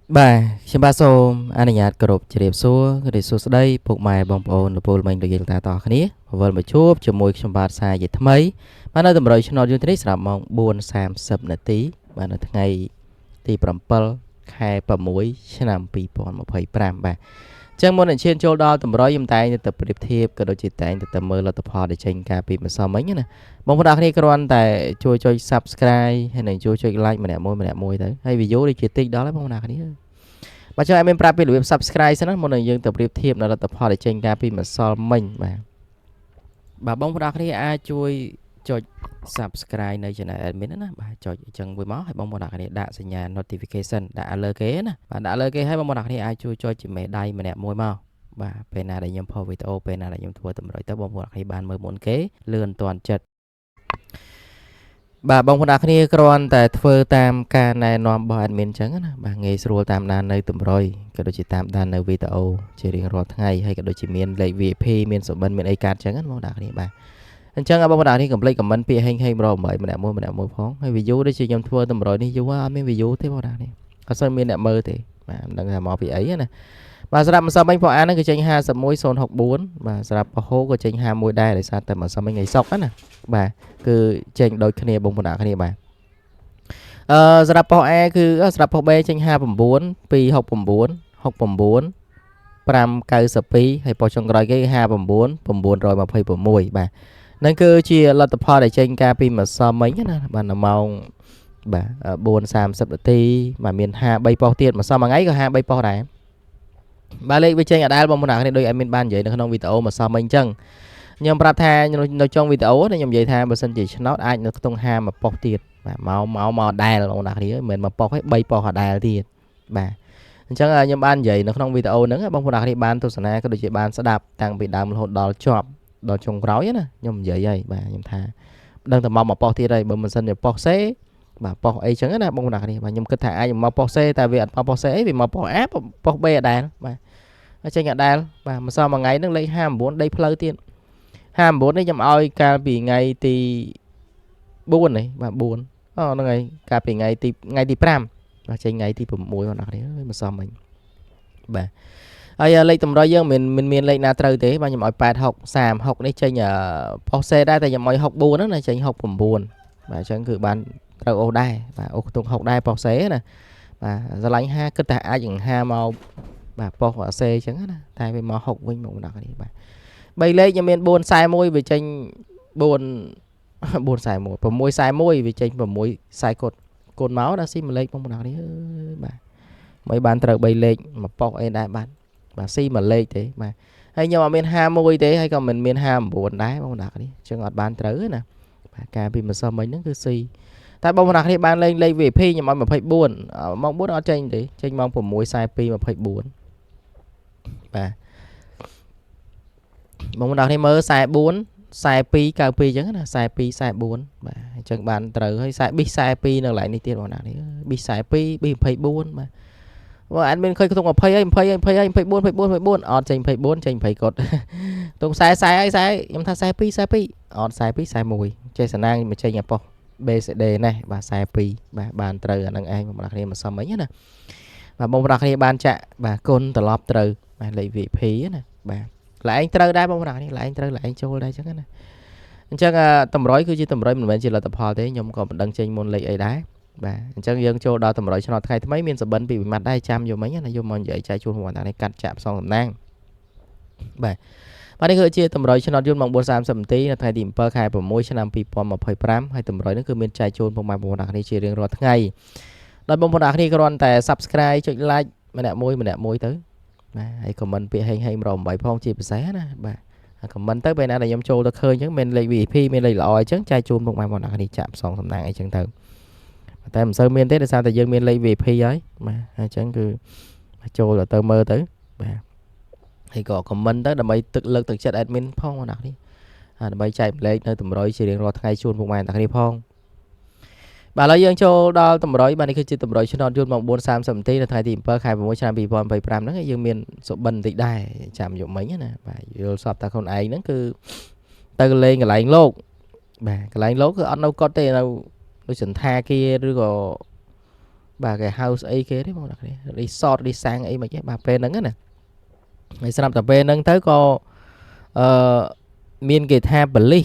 Bà, xin bàសូមអនុញ្ញាតគោរពជ្រាបសួរឬសួស្តីពុកម៉ែបងប្អូនលោកពូល្មិញលោកយាយលោកតាតគ្នាវិលមកជួបជាមួយខ្ញុំបាទសាជាថ្មីបាទនៅតម្រុយឆ្នោតយន្តនេះស្រាប់ម៉ោង4:30នាទីបាទនៅថ្ងៃទី7ខែ6ឆ្នាំ2025បាទអញ្ចឹងមុននឹងឈានចូលដល់តម្រុយខ្ញុំតែងទៅប្រៀបធៀបក៏ដូចជាតែងទៅមើលលទ្ធផលដែលចេញកាលពីម្សិលមិញណាបងប្អូនគ្នាគ្រាន់តែជួយចុច Subscribe ហើយនឹងជួយចុច Like ម្នាក់មួយទៅហើយ view ដូចជាតិចដល់ហើយបងប្អូនគ្នាបាទចឹងឲ្យមានប្រាប់ពីរបៀប Subscribe សិនណាមុននឹងយើងទៅប្រៀបធៀបនៅលទ្ធផលដែលចេញកាលពីម្សិលមិញបាទបងប្អូនគ្នាអាចជួយចុច Subscribe នៅ Channel Admin ណាបាទចុចអញ្ចឹងមួយមកឲ្យបងប្អូនគ្នាដាក់សញ្ញា Notification ដាក់លើគេណាបាទដាក់លើគេឲ្យបងប្អូនគ្នាអាចជួយចុចជាមេដៃម្នាក់មួយមកបាទពេលណាដែលខ្ញុំផុសវីដេអូពេលណាដែលខ្ញុំធ្វើតម្រុយទៅបងប្អូនគ្នាបានមើលមុនគេលឿនទាន់ចិត្តបាទបងប្អូនគ្នាគ្រាន់តែធ្វើតាមការណែនាំរបស់ admin អញ្ចឹងណាបាទងាយស្រួលតាមដាននៅតម្រុយក៏ដូចជាតាមដាននៅវីដេអូជារៀងរាល់ថ្ងៃហើយក៏ដូចជាមានលេខ VIP មានសុបិនមានអីកាត់អញ្ចឹងណាបងប្អូនគ្នាបាទអញ្ចឹងបងប្អូនគ្នាកុំភ្លេច comment ពាក្យហេងម្ដង8ម្នាក់មួយផងហើយ view ដូចជាខ្ញុំធ្វើតម្រុយនេះយូរអត់មាន view ទេបងប្អូនគ្នាអត់សូវមានអ្នកមើលទេបាទមិនដឹងថាមកពីអីណាបាទសម្រាប់ម្សិលមិញផងអានហ្នឹងគឺចេញ51064បាទសម្រាប់ពហូក៏ចេញ51ដែរដោយសារតែម្សិលមិញថ្ងៃសុក្រណាបាទគឺចេញដូចគ្នាបងប្អូនគ្នាបាទសម្រាប់ប៉ុស A គឺសម្រាប់ប៉ុស B ចេញ59 269 69 592ហើយប៉ុសចុងក្រោយគេ59 926បាទហ្នឹងគឺជាលទ្ធផលដែលចេញកាលពីម្សិលមិញណាបាទនៅម៉ោងបាទ4:30នាទីបាទមាន53ប៉ុសទៀតម្សិលមួយថ្ងៃក៏53ប៉ុសដែរបាទលេខវាចេញអដែលបងប្អូនគ្នាដូចអត់មានបាននិយាយនៅក្នុងវីដេអូម្សិលមិញអញ្ចឹងខ្ញុំប្រាប់ថានៅចុងវីដេអូខ្ញុំនិយាយថាបើសិនជាឆ្នោតអាចនៅក្នុង51ប៉ុសទៀតបាទមកដែលបងប្អូនគ្នាមិនមែន1ប៉ុសទេ3ប៉ុសអដែលទៀតបាទអញ្ចឹងខ្ញុំបាននិយាយនៅក្នុងវីដេអូហ្នឹងបងប្អូនគ្នាបានទស្សនាក៏ដូចជាបានស្ដាប់តាំងពីដើមរហូតដល់ចប់ដល់ចុងក្រោយណាខ្ញុំនិយាយហើយបាទខ្ញុំថាដឹងតែមក1ប៉ុសទៀតហើយបើមិនសិនជាប៉ុសសេបាទប៉ុសអីចឹងណាបងប្អូនគ្នាបាទខ្ញុំគិតថាអាចមកប៉ុសសេតែវាអត់មកប៉ុសសេអីវាមកប៉ុស A ប៉ុស B អដែលបាទចេញអដែលបាទម្សិលមួយថ្ងៃហ្នឹងលេខ59ដីផ្លូវទៀត59នេះខ្ញុំឲ្យកាលពីថ្ងៃទី4នេះបាទ4ហ្នឹងហើយកាលពីថ្ងៃទី5បាទចេញថ្ងៃទី6បងប្អូនគ្នាម្សិលមិញបាទហើយលេខតម្រុយយើងមិនមានលេខណាត្រូវទេបាទខ្ញុំឲ្យ86 36នេះចេញផុសសេដែរតែខ្ញុំឲ្យ64ហ្នឹងណាចេញ69បាទអញ្ចឹងគឺបានត្រូវអូសដែរបាទអូសខ្ទង់6ដែរផុសសេណាបាទស្រឡាញ់5គិតថាអាចនឹង5មកបាទប៉ុសសេអញ្ចឹងណាតែវាមក6វិញបងប្អូនគ្នាបាទ3លេខខ្ញុំមាន441វាចេញ4 441 641វាចេញ640កូនមកដល់ស៊ីមួយលេខបងប្អូនគ្នាបាទមិនបានត្រូវ3លេខមកប៉ុសអីដែរបាទស៊ីមួយលេខទេបាទហើយខ្ញុំអត់មាន51ទេហើយក៏មិនមាន59ដែរបងប្អូនគ្នាអញ្ចឹងអត់បានត្រូវណាបាទការពីម្សិលមិញហ្នឹងគឺស៊ីតែបងប្អូនគ្នាបានលេខ VIP ខ្ញុំឲ្យ24ម៉ោង4អត់ចេញទេចេញម៉ោង6:42 24បាទបងប្អូនគ្នាមើល44 42 92អញ្ចឹងណា42 44បាទអញ្ចឹងបានត្រូវហើយ42នៅកន្លែងនេះទៀតបងប្អូនគ្នា42 24បាទបើអត់មានឃើញក្នុង20ហើយ20ហើយ20ហើយ24 24 24អត់ចេញ24ចេញ20កត់ទុំ40ហើយ40ខ្ញុំថា42 42អត់42 41ចេះសំណាងមកចេញអាប៉ុស BCD នេះបាទ42បាទបានត្រូវអានឹងឯងបងប្អូនគ្នាមិនសមអីណាបាទបងប្អូនគ្នាបានចាក់បាទគុណត្រឡប់ត្រូវបាទលេខ VIP ណាបាទឡែងត្រូវដែរបងប្អូនគ្នាឡែងត្រូវឡែងចូលដែរអញ្ចឹងណាអញ្ចឹងតម្រុយគឺជាតម្រុយមិនមែនជាលទ្ធផលទេខ្ញុំក៏មិនដឹងចេញមុនលេខអីដែរបាទអញ្ចឹងយើងចូលដល់តម្រុយឆ្នោតថ្ងៃថ្មីមានសបិនពីវិមត្តដែរចាំយកមិញណាយកមកនិយាយចែកជូនបងប្អូនគ្នាកាត់ចាក់ផ្សងតំណាងបាទបាទនេះគឺជាតម្រុយឆ្នោតយន្តម៉ោង4:30នាទីនៅថ្ងៃទី7ខែ6ឆ្នាំ2025ហើយតម្រុយនេះគឺមានចែកជូនបងប្អូនគ្នាជារៀងរាល់ថ្ងៃដោយបងប្អូនគ្នាគ្រាន់តែ Subscribe ចុច Like ម្នាក់មួយទៅបាទហើយ comment ពាក្យហេង108ផងជាពិសេសណាបាទ comment ទៅពេលណាដែលខ្ញុំចូលទៅឃើញអញ្ចឹងមានលេខ VIP មានលេខល្អអញ្ចឹងចែកជូនបងប្អូនគ្នាចាក់ផ្សងតំណាងអីចឹងទៅតែមិនសូវមានទេដោយសារតែយើងមានលេខ VIP ហើយបាទអញ្ចឹងគឺចូលទៅមើលទៅបាទហើយក៏ comment ទៅដើម្បីលើកទឹកចិត្ត admin ផងបងប្អូនគ្នាដើម្បីចែកលេខនៅតម្រុយជារៀងរាល់ថ្ងៃជូនបងប្អូនគ្នាផងបាទឥឡូវយើងចូលដល់តម្រុយបាទនេះគឺជាតម្រុយឆ្នោតយន្តម៉ោង4:30នាទីនៅថ្ងៃទី7ខែ6ឆ្នាំ2025ហ្នឹងយើងមានសុបិនបន្តិចដែរចាំយកមិញណាបាទយល់សពតាខ្លួនឯងហ្នឹងគឺទៅលេងកន្លែងលោកបាទកន្លែងលោកគឺអត់នៅកត់ទេនៅដូចសន្តាគារឬក៏ bà cái house ấy kia đấy bọn đặc này resort đi sang ấy mà chứ bà pe nâng á nè ngày sau tập pe nâng tới có miền cái tha bali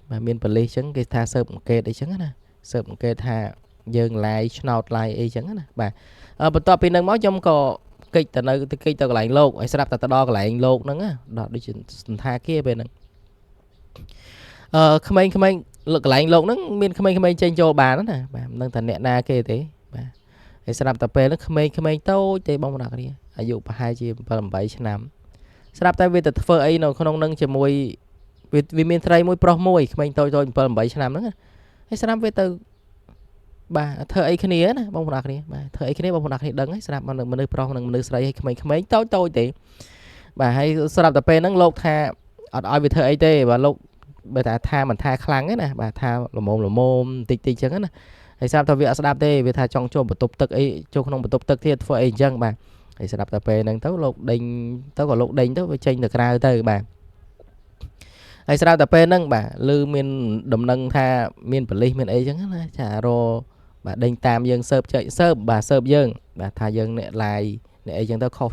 mà miền bali chẳng cái tha sơ một kê đấy chẳng á nè sơ một kê tha dừng lại snout lại ấy chẳng á nè bàបន្ទាប់ពីនឹងមកខ្ញុំក៏កិច្ចទៅនៅកិច្ចទៅកន្លែងលោកហើយស្រាប់តែទៅដល់កន្លែងលោកហ្នឹងដល់ដូចសន្តាគារពេលហ្នឹងក្មេងៗកន្លែងលោកហ្នឹងមានក្មេងៗចេញចូលបានណាបាទមិនដឹងថាអ្នកណាគេទេបាទហើយស្រាប់តែពេលហ្នឹងក្មេងៗតូចទេបងប្អូនអ្នកគ្នាអាយុប្រហែលជា7 8ឆ្នាំស្រាប់តែវាទៅធ្វើអីនៅក្នុងហ្នឹងជាមួយវាមានត្រីមួយប្រុសមួយក្មេងតូច7 8ឆ្នាំហ្នឹងហើយស្រាប់វាទៅបាទធ្វើអីគ្នាណាបងប្អូនគ្នាបាទធ្វើអីគ្នាបងប្អូនគ្នាដឹងហើយស្រាប់មនុស្សប្រុសនិងមនុស្សស្រីឲ្យក្មេងៗតូចទេបាទហើយស្រាប់តែពេលហ្នឹងលោកថាអត់ឲ្យវាធ្វើអីទេបាទលោកបើថាមិនថាខ្លាំងទេណាបាទថាល្មមតិចចឹងណាហើយស្រាប់តែវាអត់ស្ដាប់ទេវាថាចង់ចូលបន្ទប់ទឹកអីចូលក្នុងបន្ទប់ទឹកទៀតធ្វើអីចឹងបាទហើយស្រាប់តែពេលហ្នឹងទៅលោកដេញទៅក៏លោកដេញទៅវាចេញទៅក្រៅទៅបាទហើយស្រាប់តែពេលហ្នឹងបាទឮមានដំណឹងថាមានប៉ូលីសមានអីចឹងណាចារបាទដេញតាមយើងស៊ើបបាទស៊ើបយើងបាទថាយើងអ្នកឡាយអ្នកអីចឹងទៅខុស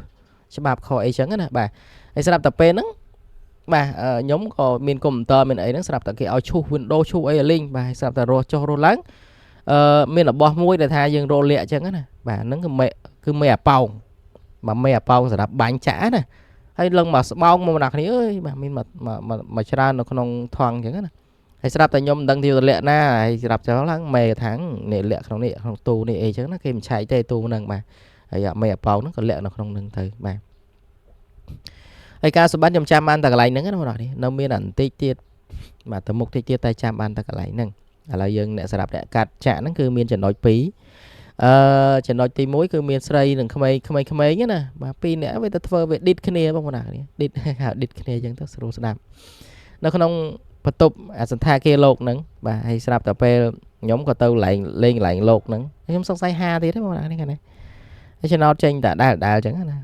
ច្បាប់ខុសអីចឹងណាបាទហើយស្រាប់តែពេលហ្នឹងបាទខ្ញុំក៏មានកុំព្យូទ័រមានអីហ្នឹងស្រាប់តែគេឲ្យឈូស Windows ឈូសអីលេងបាទស្រាប់តែរស់ចុះរស់ឡើងមានរបស់មួយដែលថាយើងរកលាក់ចឹងណាបាទហ្នឹងគឺមេអាប៉ោងបាទមេអាប៉ោងសម្រាប់បាញ់ចាក់ណាហើយលឹងមកស្បោងមកអ្នកគ្នាអើយបាទមានមកច្រើននៅក្នុងថងចឹងណាហើយស្រាប់តែខ្ញុំមិនដឹងទីទៅលាក់ណាហើយស្រាប់ចុះឡើងមេថាងនេះលាក់ក្នុងនេះក្នុងទូនេះអីចឹងណាគេមិនឆែកទេទូហ្នឹងបាទហើយមេអាប៉ោងហ្នឹងក៏លាក់នៅក្នុងហ្នឹងទៅបាទហើយការសម្បត្តិខ្ញុំចាំបានតែកន្លែងហ្នឹងណាបងប្អូននៅមានអន្តិចទៀតបាទទៅមុខតិចទៀតតែចាំបានតែកន្លែងហ្នឹងឥឡូវយើងអ្នកសម្រាប់អ្នកកាត់ចាក់ហ្នឹងគឺមានចំណុច2ចំណុចទី1គឺមានស្រីនិងក្មេងណាបាទ2នាក់វាទៅធ្វើវាឌីតគ្នាបងប្អូនឌីតហៅឌីតគ្នាអញ្ចឹងទៅស្រួលស្ដាប់នៅក្នុងបន្ទប់សន្តាគារលោកហ្នឹងបាទហើយស្រាប់តែពេលខ្ញុំក៏ទៅលេងកន្លែងលោកហ្នឹងខ្ញុំសង្ស័យហាទៀតទេបងប្អូននេះហ្នឹងហើយចំណោតចេញតែដែលអញ្ចឹងណា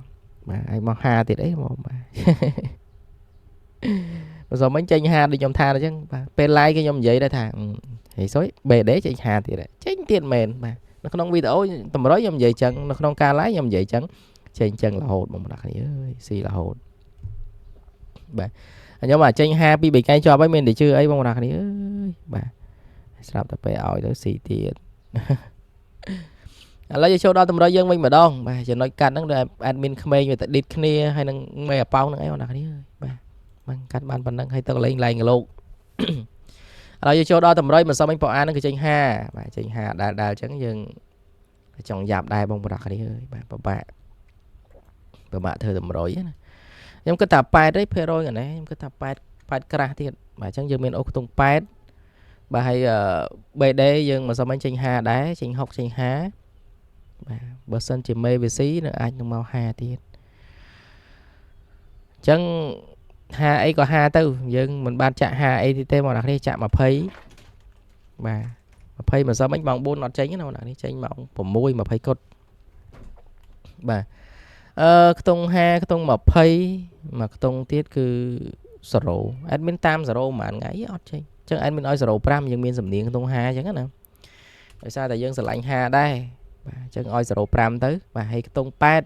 បាទហើយមកហាទៀតអីមកបាទបើសុំមិញចេញហាដូចខ្ញុំថាអញ្ចឹងបាទពេល live គេខ្ញុំនិយាយដែរថាហេសុយ BD ចេញហាទៀតចេញទៀតមែនបាទនៅក្នុងវីដេអូតម្រុយខ្ញុំនិយាយអញ្ចឹងនៅក្នុងការ live ខ្ញុំនិយាយអញ្ចឹងចេញអញ្ចឹងរហូតបងប្អូនគ្នាអើយស៊ីរហូតបាទខ្ញុំអាចចេញហាពី3កែជាប់ហើយមានតែជឿអីបងប្អូនគ្នាអើយបាទស្រាប់តែពេលឲ្យទៅស៊ីទៀតឥឡូវយើងចូលដល់តម្រុយយើងវិញម្ដងបាទចំណុចកាត់ហ្នឹងដែល admin ក្មេងវាទៅ edit គ្នាហើយនឹងមេអាប៉ោងហ្នឹងអីបងប្អូនគ្នាបាទបានកាត់បានប៉ុណ្ណឹងហើយទៅលេងលោកឥឡូវយើងចូលដល់តម្រុយមិនសមអញប៉អានហ្នឹងគឺចេញហាបាទចេញហាដែលអញ្ចឹងយើងចង់យ៉ាប់ដែរបងប្អូនគ្នាអើយបាទពិបាកធ្វើតម្រុយណាខ្ញុំគិតថា8%ទេភាគរយហ្នឹងខ្ញុំគិតថា8ក្រាស់ទៀតបាទអញ្ចឹងយើងមានអូខ្ទង់8បាទហើយ BD យើងមិនសមអញចេញហាដែរចេញ6ចេញ5បាទបើសិនជាមេ VC នឹងអាចនឹងមក5ទៀតអញ្ចឹង5អីក៏5ទៅយើងមិនបានចាក់5អីទេបងប្អូនគ្នាចាក់20បាទ20មិនសមអញម៉ោង4អត់ចេញណាបងប្អូនគ្នាចេញម៉ោង6 20កុដបាទខ្ទង់5ខ្ទង់20មកខ្ទង់ទៀតគឺ0 admin តាម0ប្រហែលថ្ងៃអត់ចេញអញ្ចឹង admin ឲ្យ0.5យើងមានសំនៀងខ្ទង់5អញ្ចឹងណាដោយសារតែយើងស្រឡាញ់5ដែរបាទអញ្ចឹងឲ្យ0.5ទៅបាទហើយខ្ទង់8បាទ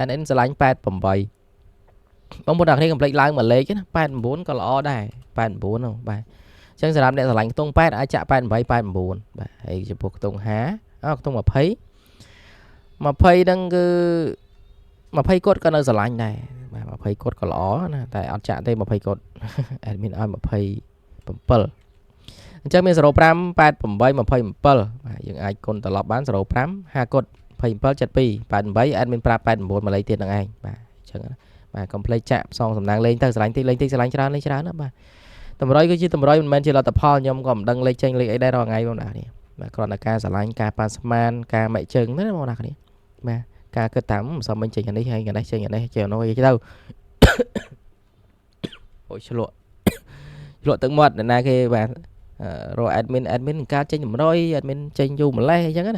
admin ស្រឡាញ់8 8បងប្អូនអ្នកគ្នាកុំភ្លេចឡើងមួយលេខណា89ក៏ល្អដែរ89ហ្នឹងបាទអញ្ចឹងសម្រាប់អ្នកស្រឡាញ់ខ្ទង់8អាចចាក់88 89បាទហើយចំពោះខ្ទង់5ខ្ទង់20ហ្នឹងគឺ20គាត់ក៏នៅស្រឡាញ់ដែរបាទ20គាត់ក៏ល្អណាតែអត់ចាក់ទេ20គាត់ admin ឲ្យ27អញ្ចឹងមាន0.5 88 27បាទយើងអាចគុណត្រឡប់បាន0.5 50គាត់27 72 88 admin ប្រាប់89មួយលេខទៀតហ្នឹងឯងបាទអញ្ចឹងបាទកុំភ្លេចចាក់ផ្សងសំណាងលេងទៅស្រឡាញ់តិចលេងតិចស្រឡាញ់ច្រើនលេងច្រើនណាបាទតម្រុយគឺជាតម្រុយមិនមែនជាលទ្ធផលខ្ញុំក៏មិនដឹងលេខចេញលេខអីដែររាល់ថ្ងៃបងប្អូននេះបាទគ្រាន់តែការស្រឡាញ់ការប៉ាន់ស្មានការម៉ែកជើងណាបងប្អូននេះបាទការគិតតាមមិនសមមិញចេញអានេះហើយអានេះចេញអានេះចេញអានោះអីទៅអូយឆ្លក់ទឹកមាត់ណាគេបាទរក admin ការចេញតម្រុយ admin ចេញយូរម្លេះអញ្ចឹងណា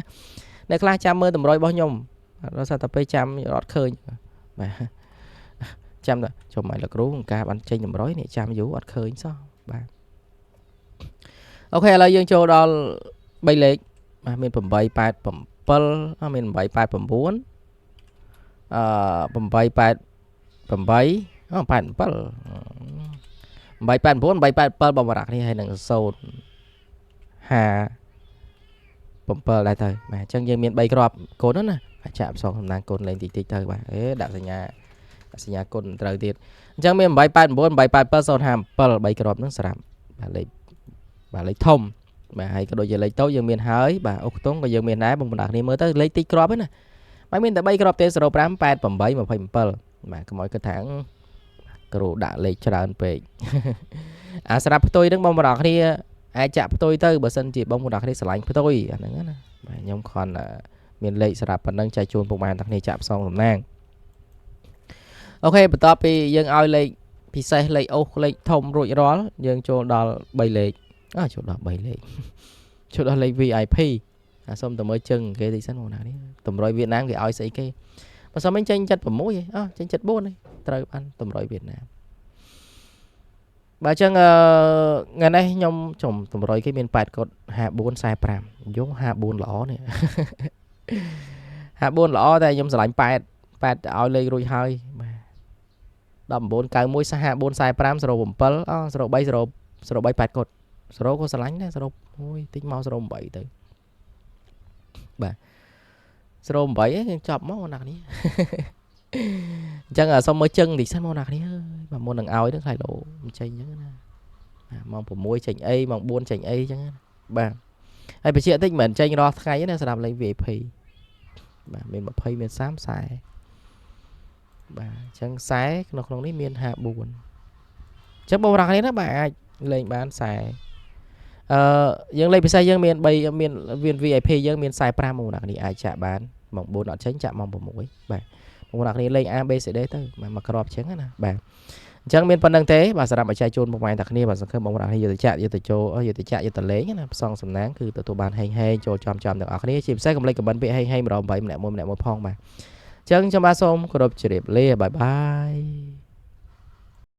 អ្នកខ្លះចាំមើលតម្រុយរបស់ខ្ញុំរត់តែពេលចាំអត់ឃើញបាទចាំតែចុះមកលោកគ្រូការបានចេញតម្រុយនេះចាំយូរអត់ឃើញសោះបាទអូខេឥឡូវយើងចូលដល់3លេខបាទមាន8 8 មាន8 8 9 8 8 8 8 8 8 9 8 8 7បំរាក់នេះហើយនឹង0 5 7ដែរទៅបាទអញ្ចឹងយើងមាន3គ្រាប់កូនណាអាចចាក់ផ្សងសំណាងកូនលេងតិចតិចទៅបាទដាក់សញ្ញាគុណត្រូវទៀតអញ្ចឹងមាន8 8 9 8 8 7 0 5 7 3គ្រាប់ហ្នឹងស្រាប់បាទលេខធំបាទហើយក៏ដូចជាលេខតូចយើងមានហើយបាទអុកខ្ទង់ក៏យើងមានដែរបងប្អូនគ្នាមើលទៅលេខតិចគ្រាប់ហ្នឹងណាបាទមានតែ3គ្រាប់ទេ0 5 8 8 27បាទកុំឲ្យគិតថាគ្រូដាក់លេខច្រើនពេកអាស្រាប់ផ្ទុយហ្នឹងបងប្អូនគ្នាអាចចាក់ផ្ទុយទៅបើសិនជាបងប្អូនគ្នាឆ្លាញ់ផ្ទុយអាហ្នឹងណាបាទខ្ញុំខនមានលេខស្រាប់ប៉ុណ្ណឹងចែកជូនពុកម៉ែទាំងគ្នាចាក់ផ្សងសំណាងអូខេបន្ទាប់ពីយើងឲ្យលេខពិសេសលេខអូសលេខធំរួចរាល់យើងចូលដល់3លេខចូលដល់3លេខចូលដល់លេខ VIP សូមតើមើលជើងគេតិចសិនបងប្អូននេះតម្រុយវៀតណាមគេឲ្យស្អីគេបើសិនមិញចេញ76ចេញ74ហើយត្រូវបានតម្រុយវៀតណាមបើអញ្ចឹងថ្ងៃនេះខ្ញុំចំតម្រុយគេមាន8កុដ54 45យង54ល្អនេះ54ល្អតែខ្ញុំស្រឡាញ់8ឲ្យលេខរួចហើយបាទ19 91 54 45 07 03 8កុដ0ក៏ស្រឡាញ់ដែរ0អូយតិចមក08ទៅបាទ08យើងចប់មកបងប្អូននេះអញ្ចឹងសុំមើលជឹងតិចសិនបងប្អូនគ្នាបាទមុននឹងឲ្យទៅខ្លាយលោមិនចេញអញ្ចឹងណាម៉ោង6ចេញអីម៉ោង4ចេញអីអញ្ចឹងបាទហើយបញ្ជាក់តិចមិនចេញរាល់ថ្ងៃណាសម្រាប់លេខ VIP បាទមាន20មាន30 40បាទអញ្ចឹង40ក្នុងនេះមាន54អញ្ចឹងបងប្អូនគ្នាណាបាទអាចលេងបាន40យើងលេខពិសេសយើងមាន3មាន VIP យើងមាន45បងប្អូនគ្នាអាចចាក់បានម៉ោង4អត់ចេញចាក់ម៉ោង6បាទបងប្អូនគ្នាលេខ A B C D ទៅមកក្របអញ្ចឹងណាបាទអញ្ចឹងមានប៉ុណ្្នឹងទេបាទសម្រាប់ឲ្យចែកជូនបងប្អូនទាំងគ្នាបាទសង្ឃឹមបងប្អូនគ្នាយកទៅចាក់យកទៅចូលយកទៅចាក់យកទៅលេងណាផ្សងសំណាងគឺទទួលបានហេងចូលចំទាំងអស់គ្នាជាពិសេសកុំភ្លេចខមមិនពាក្យហេង108ម្នាក់មួយផងបាទអញ្ចឹងខ្ញុំបាទសូមគោរពជម្រាបលាបាយបាយ